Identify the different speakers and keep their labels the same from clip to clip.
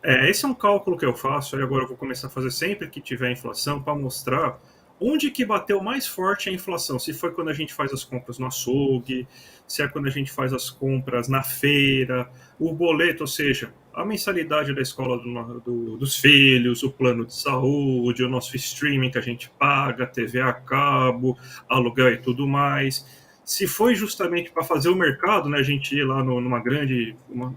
Speaker 1: Esse é um cálculo que eu faço, e agora eu vou começar a fazer sempre que tiver inflação, para mostrar onde que bateu mais forte a inflação. Se foi quando a gente faz as compras no açougue, se é quando a gente faz as compras na feira, o boleto, ou seja, a mensalidade da escola dos filhos, o plano de saúde, o nosso streaming que a gente paga, TV a cabo, aluguel e tudo mais. Se foi justamente para fazer o mercado, né, a gente ir lá numa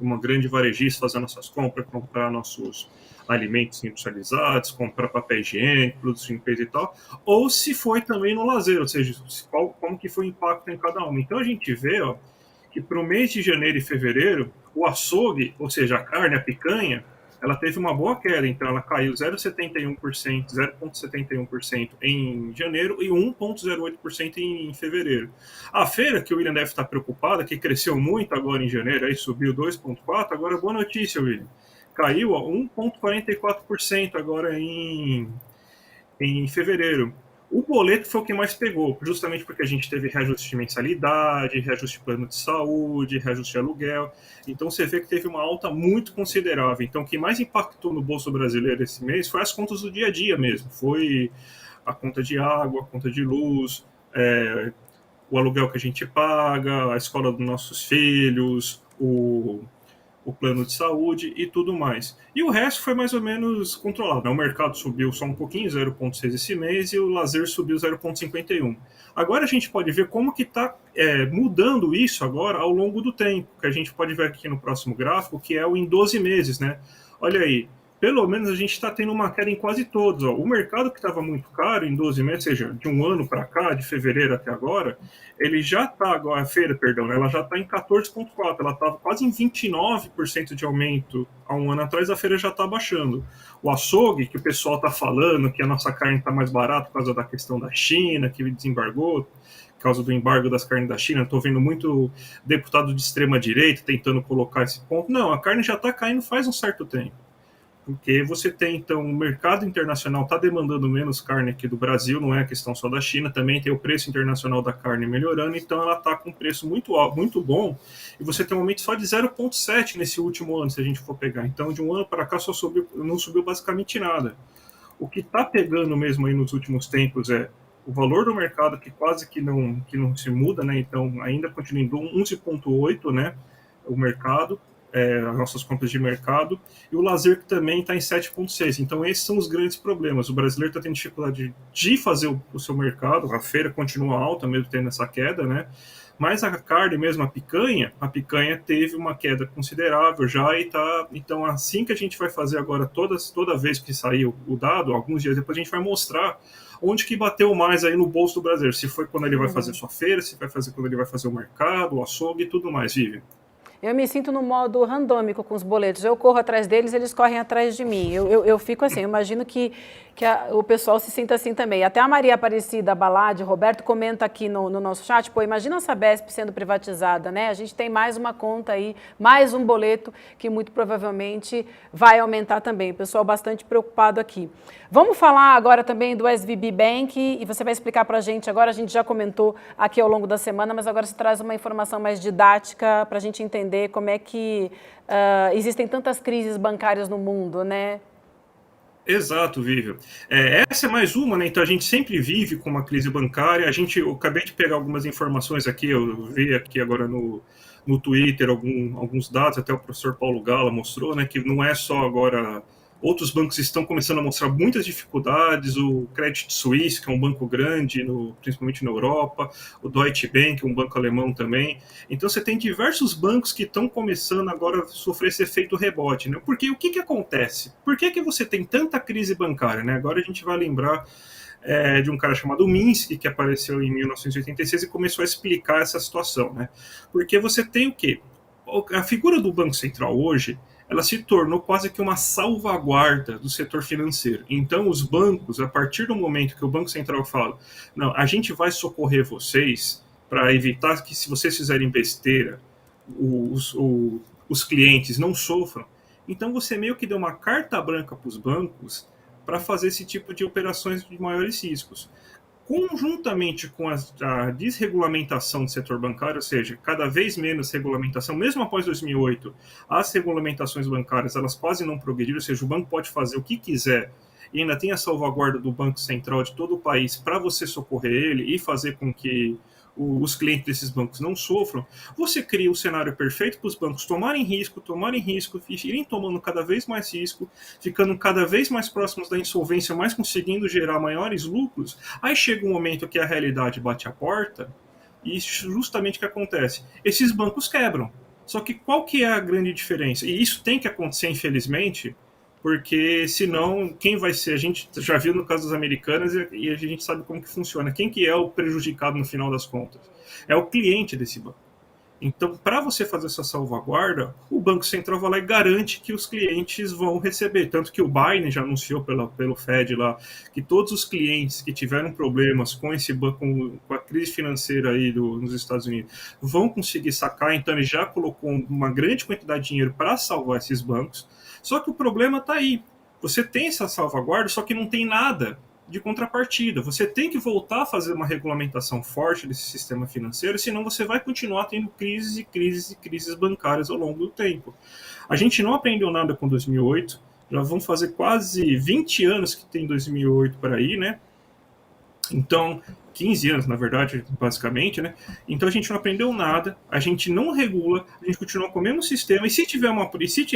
Speaker 1: uma grande varejista fazer nossas compras, comprar nossos alimentos industrializados, comprar papel higiênico, produtos de limpeza e tal, ou se foi também no lazer, ou seja, como que foi o impacto em cada uma. Então a gente vê, ó, que para o mês de janeiro e fevereiro, o açougue, ou seja, a carne, a picanha, ela teve uma boa queda, então ela caiu 0,71%, 0,71% em janeiro e 1,08% em fevereiro. A feira, que o William deve estar preocupado, que cresceu muito agora em janeiro, aí subiu 2,4%, agora boa notícia, William. Caiu a 1,44% agora em fevereiro. O boleto foi o que mais pegou, justamente porque a gente teve reajuste de mensalidade, reajuste de plano de saúde, reajuste de aluguel. Então você vê que teve uma alta muito considerável. Então o que mais impactou no bolso brasileiro esse mês foi as contas do dia a dia mesmo. Foi a conta de água, a conta de luz, o aluguel que a gente paga, a escola dos nossos filhos, o plano de saúde e tudo mais. E o resto foi mais ou menos controlado. Né? O mercado subiu só um pouquinho, 0,6 esse mês, e o lazer subiu 0,51. Agora a gente pode ver como que está mudando isso agora ao longo do tempo, que a gente pode ver aqui no próximo gráfico, que é o em 12 meses, né? Olha aí, pelo menos a gente está tendo uma queda em quase todos. Ó. O mercado que estava muito caro em 12 meses, ou seja, de um ano para cá, de fevereiro até agora, ele já está agora, a feira, perdão, né, ela já está em 14,4%, ela estava quase em 29% de aumento há um ano atrás, a feira já está baixando. O açougue, que o pessoal está falando que a nossa carne está mais barata por causa da questão da China, que desembargou, por causa do embargo das carnes da China, estou vendo muito deputado de extrema direita tentando colocar esse ponto. Não, a carne já está caindo faz um certo tempo. Porque você tem, então, o mercado internacional está demandando menos carne aqui do Brasil, não é a questão só da China, também tem o preço internacional da carne melhorando, então ela está com um preço muito alto, muito bom, e você tem um aumento só de 0,7 nesse último ano, se a gente for pegar. Então, de um ano para cá, só subiu, não subiu basicamente nada. O que está pegando mesmo aí nos últimos tempos é o valor do mercado, que quase que não se muda, né? Então, ainda continua em 11,8, né? O mercado, as nossas compras de mercado, e o lazer que também está em 7,6. Então, esses são os grandes problemas. O brasileiro está tendo dificuldade de fazer o seu mercado, a feira continua alta, mesmo tendo essa queda, né? Mas a carne mesmo, a picanha teve uma queda considerável já e tá. Então, assim que a gente vai fazer agora, toda vez que sair o dado, alguns dias depois, a gente vai mostrar onde que bateu mais aí no bolso do brasileiro. Se foi quando ele vai fazer sua feira, se vai fazer quando ele vai fazer o mercado, o açougue e tudo mais, Vivian.
Speaker 2: Eu me sinto no modo randômico com os boletos. Eu corro atrás deles, eles correm atrás de mim. Eu fico assim, eu imagino que o pessoal se sinta assim também. Até a Maria Aparecida Balade, Roberto, comenta aqui no nosso chat, pô, imagina a Sabesp sendo privatizada, né? A gente tem mais uma conta aí, mais um boleto que muito provavelmente vai aumentar também. O pessoal bastante preocupado aqui. Vamos falar agora também do SVB Bank e você vai explicar para a gente agora, a gente já comentou aqui ao longo da semana, mas agora você traz uma informação mais didática para a gente entender como é que existem tantas crises bancárias no mundo, né?
Speaker 1: Exato, Vivian. Essa é mais uma, né? Então a gente sempre vive com uma crise bancária. Eu acabei de pegar algumas informações aqui, eu vi aqui agora no Twitter alguns dados, até o professor Paulo Gala mostrou, né? Que não é só agora. Outros bancos estão começando a mostrar muitas dificuldades. O Credit Suisse, que é um banco grande, principalmente na Europa, o Deutsche Bank, um banco alemão também. Então você tem diversos bancos que estão começando agora a sofrer esse efeito rebote. Né? Porque o que acontece? Por que você tem tanta crise bancária? Né? Agora a gente vai lembrar de um cara chamado Minsky, que apareceu em 1986 e começou a explicar essa situação. Né? Porque você tem o quê? A figura do Banco Central hoje ela se tornou quase que uma salvaguarda do setor financeiro. Então, os bancos, a partir do momento que o Banco Central fala, não, a gente vai socorrer vocês para evitar que, se vocês fizerem besteira, os clientes não sofram. Então, você meio que deu uma carta branca para os bancos para fazer esse tipo de operações de maiores riscos. conjuntamente com a desregulamentação do setor bancário, ou seja, cada vez menos regulamentação, mesmo após 2008, as regulamentações bancárias elas quase não progrediram, ou seja, o banco pode fazer o que quiser e ainda tem a salvaguarda do Banco Central de todo o país para você socorrer ele e fazer com que os clientes desses bancos não sofram, você cria o cenário perfeito para os bancos tomarem risco, irem tomando cada vez mais risco, ficando cada vez mais próximos da insolvência, mas conseguindo gerar maiores lucros. Aí chega um momento que a realidade bate a porta e justamente o que acontece? Esses bancos quebram. Só que qual que é a grande diferença? E isso tem que acontecer, infelizmente, porque senão quem vai ser? A gente já viu no caso das americanas e a gente sabe como que funciona. Quem que é o prejudicado no final das contas? É o cliente desse banco. Então, para você fazer essa salvaguarda, o Banco Central vai lá e garante que os clientes vão receber. Tanto que o Biden já anunciou pelo Fed lá que todos os clientes que tiveram problemas com esse banco, com a crise financeira aí nos Estados Unidos, vão conseguir sacar. Então, ele já colocou uma grande quantidade de dinheiro para salvar esses bancos. Só que o problema está aí. Você tem essa salvaguarda, só que não tem nada de contrapartida. Você tem que voltar a fazer uma regulamentação forte desse sistema financeiro, senão você vai continuar tendo crises e crises e crises bancárias ao longo do tempo. A gente não aprendeu nada com 2008, já vão fazer quase 20 anos que tem 2008 por aí, né? Então, 15 anos, na verdade, basicamente, né? Então a gente não aprendeu nada, a gente não regula, a gente continua com o mesmo sistema, e se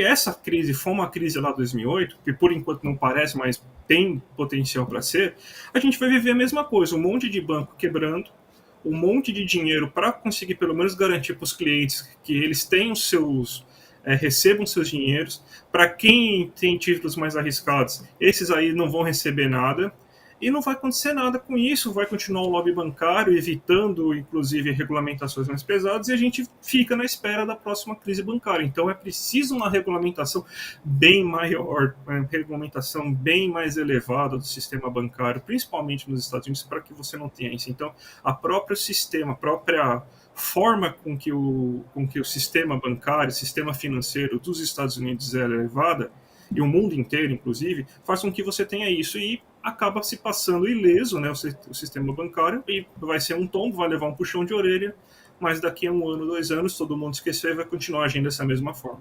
Speaker 1: essa crise for uma crise lá 2008, que por enquanto não parece, mas tem potencial para ser, a gente vai viver a mesma coisa, um monte de banco quebrando, um monte de dinheiro para conseguir pelo menos garantir para os clientes que eles tenham recebam seus dinheiros. Para quem tem títulos mais arriscados, esses aí não vão receber nada. E não vai acontecer nada com isso, vai continuar o lobby bancário, evitando, inclusive, regulamentações mais pesadas, e a gente fica na espera da próxima crise bancária. Então é preciso uma regulamentação bem maior, uma regulamentação bem mais elevada do sistema bancário, principalmente nos Estados Unidos, para que você não tenha isso. Então, a própria sistema, a própria forma com que o sistema bancário, o sistema financeiro dos Estados Unidos é elevada, e o mundo inteiro, inclusive, faz com que você tenha isso e acaba se passando ileso, né, o sistema bancário, e vai ser um tombo, vai levar um puxão de orelha, mas daqui a 1 ano, 2 anos, todo mundo esqueceu e vai continuar agindo dessa mesma forma.